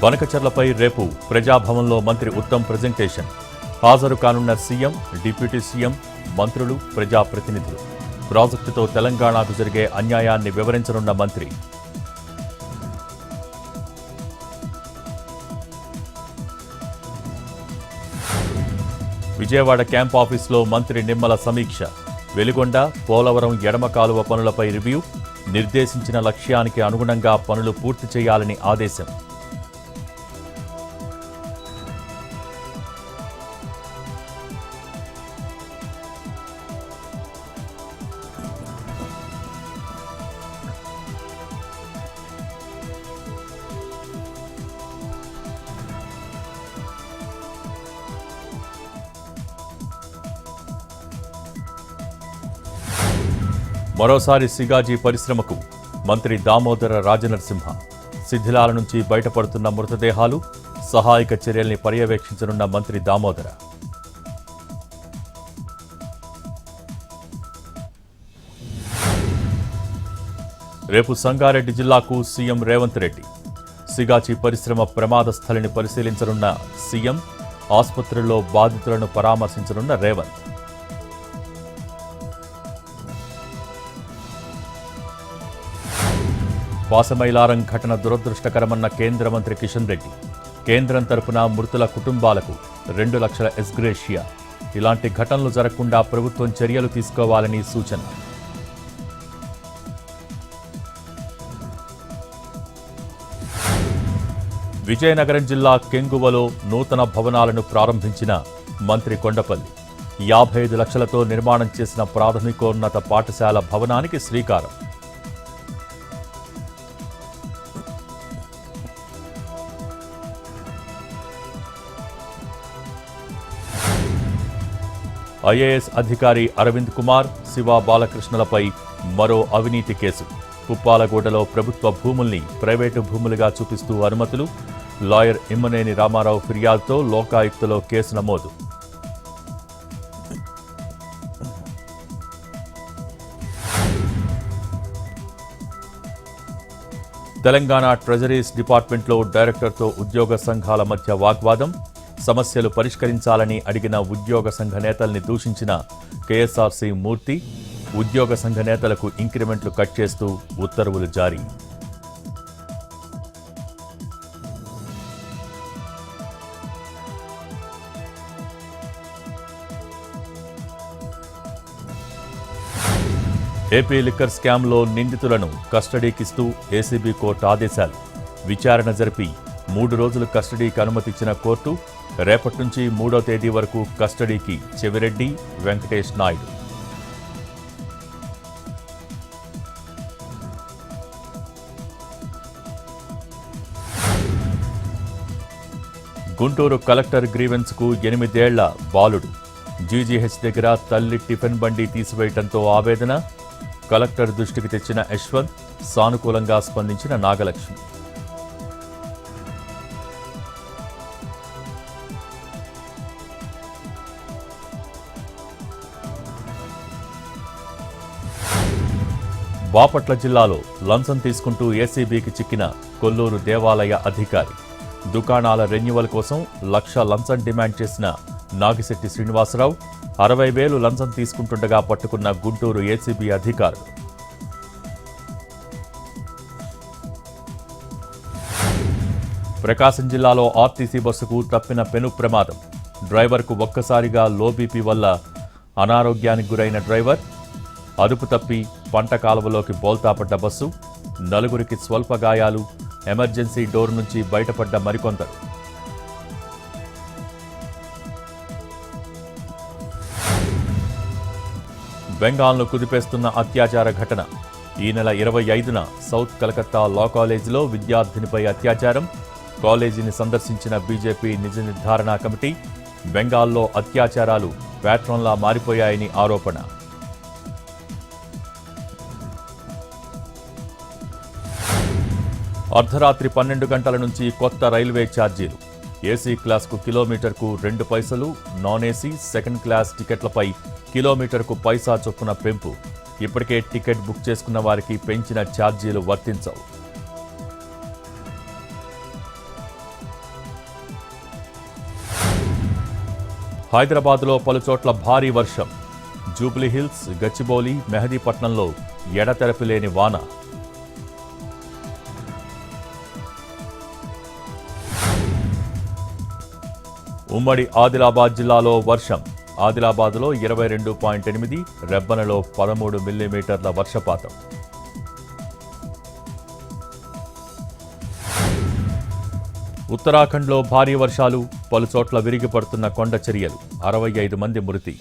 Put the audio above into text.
బనకచర్లపై రేపు ప్రజాభవన్లో మంత్రి ఉత్తమ్ ప్రెజెంటేషన్. హాజరు కానున్న సీఎం, డిప్యూటీ సీఎం, మంత్రులు, ప్రజాప్రతినిధులు. ప్రాజెక్టుతో తెలంగాణకు జరిగే అన్యాయాన్ని వివరించనున్న మంత్రి. విజయవాడ క్యాంప్ ఆఫీసులో మంత్రి నిమ్మల సమీక్ష. వెలిగొండ, పోలవరం ఎడమ కాలువ పనులపై రివ్యూ. నిర్దేశించిన లక్ష్యానికి అనుగుణంగా పనులు పూర్తి చేయాలని ఆదేశం. మరోసారి సిగాజీ పరిశ్రమకు మంత్రి దామోదర రాజనరసింహ. శిథిలాల నుంచి బయటపడుతున్న మృతదేహాలు, సహాయక చర్యల్ని పర్యవేక్షించనున్న మంత్రి దామోదర. రేపు సంగారెడ్డి జిల్లాకు సీఎం రేవంత్ రెడ్డి. సిగాజీ పరిశ్రమ ప్రమాద స్థలిని పరిశీలించనున్న సీఎం. ఆసుపత్రుల్లో బాధితులను పరామర్శించనున్న రేవంత్. పాసమైలారం ఘటన దురదృష్టకరమన్న కేంద్ర మంత్రి కిషన్ రెడ్డి. కేంద్రం తరపున మృతుల కుటుంబాలకు 2 లక్షల ఎస్గ్రేషియా. ఇలాంటి ఘటనలు జరగకుండా ప్రభుత్వం చర్యలు తీసుకోవాలని సూచన. విజయనగరం జిల్లా కెంగువలో నూతన భవనాలను ప్రారంభించిన మంత్రి కొండపల్లి. 55 లక్షలతో నిర్మాణం చేసిన ప్రాథమికోన్నత పాఠశాల భవనానికి శ్రీకారం. ఐఏఎస్ అధికారి అరవింద్ కుమార్, శివ బాలకృష్ణలపై మరో అవినీతి కేసు. పుప్పాలగూడలో ప్రభుత్వ భూముల్ని ప్రైవేటు భూములుగా చూపిస్తూ అనుమతులు. లాయర్ ఇమ్మనేని రామారావు ఫిర్యాదుతో లోకాయుక్తలో కేసు నమోదు. తెలంగాణ ట్రెజరీస్ డిపార్ట్మెంట్లో డైరెక్టర్తో ఉద్యోగ సంఘాల మధ్య వాగ్వాదం. సమస్యలు పరిష్కరించాలని అడిగిన ఉద్యోగ సంఘ నేతల్ని దూషించిన కేఎస్ఆర్సీ మూర్తి. ఉద్యోగ సంఘ నేతలకు ఇంక్రిమెంట్లు కట్ చేస్తూ ఉత్తర్వులు జారీ. ఏపీ లిక్కర్ స్కామ్లో నిందితులను కస్టడీకిస్తూ ఏసీబీ కోర్టు ఆదేశాలు. విచారణ జరిపి 3 రోజులు కస్టడీకి అనుమతిచ్చిన కోర్టు. రేపటి నుంచి 3వ తేదీ వరకు కస్టడీకి చెవిరెడ్డి, వెంకటేష్ నాయుడు. గుంటూరు కలెక్టర్ గ్రీవెన్స్కు 8 ఏళ్ల బాలుడు. జీజీహెచ్ దగ్గర తల్లి టిఫిన్ బండి తీసివేయడంతో ఆవేదన. కలెక్టర్ దృష్టికి తెచ్చిన యశ్వంత్. సానుకూలంగా స్పందించిన నాగలక్ష్మి. బాపట్ల జిల్లాలో లంచం తీసుకుంటూ ఏసీబీకి చిక్కిన కొల్లూరు దేవాలయ అధికారి. దుకాణాల రెన్యువల్ కోసం 1 లక్ష లంచం డిమాండ్ చేసిన నాగిశెట్టి శ్రీనివాసరావు. 60,000 లంచం తీసుకుంటుండగా పట్టుకున్న గుంటూరు ఏసీబీ అధికారులు. ప్రకాశం జిల్లాలో ఆర్టీసీ బస్సుకు తప్పిన పెను ప్రమాదం. డ్రైవర్కు ఒక్కసారిగా లో బీపీ వల్ల అనారోగ్యానికి గురైన డ్రైవర్. అదుపు తప్పి పంట కాలువలోకి బోల్తాపడ్డ బస్సు. 4గురికి స్వల్ప గాయాలు. ఎమర్జెన్సీ డోర్ నుంచి బయటపడ్డ మరికొందరు. బెంగాల్ను కుదిపేస్తున్న అత్యాచార ఘటన. ఈ నెల 25న సౌత్ కలకత్తా లా కాలేజీలో విద్యార్థినిపై అత్యాచారం. కాలేజీని సందర్శించిన బీజేపీ నిజ నిర్ధారణ కమిటీ. బెంగాల్లో అత్యాచారాలు ప్యాట్రన్లా మారిపోయాయని ఆరోపణ. అర్ధరాత్రి 12 గంటల నుంచి కొత్త రైల్వే ఛార్జీలు. ఏసీ క్లాస్కు కిలోమీటర్కు 2 పైసలు. నాన్ ఏసీ, సెకండ్ క్లాస్ టికెట్లపై కిలోమీటర్కు పైసా చొప్పున పెంపు. ఇప్పటికే టికెట్ బుక్ చేసుకున్న వారికి పెంచిన ఛార్జీలు వర్తించవు. హైదరాబాద్లో పలుచోట్ల భారీ వర్షం. జూబ్లీహిల్స్, గచ్చిబౌలి, మెహదీపట్నంలో ఎడతెరపి లేని వాన. ఉమ్మడి ఆదిలాబాద్ జిల్లాలో వర్షం. ఆదిలాబాద్లో 22.8, రెబ్బనలో 13 మిల్లీమీటర్ల వర్షపాతం. ఉత్తరాఖండ్లో భారీ వర్షాలు, పలుచోట్ల విరిగిపడుతున్న కొండ చర్యలు. 65 మంది మృతి.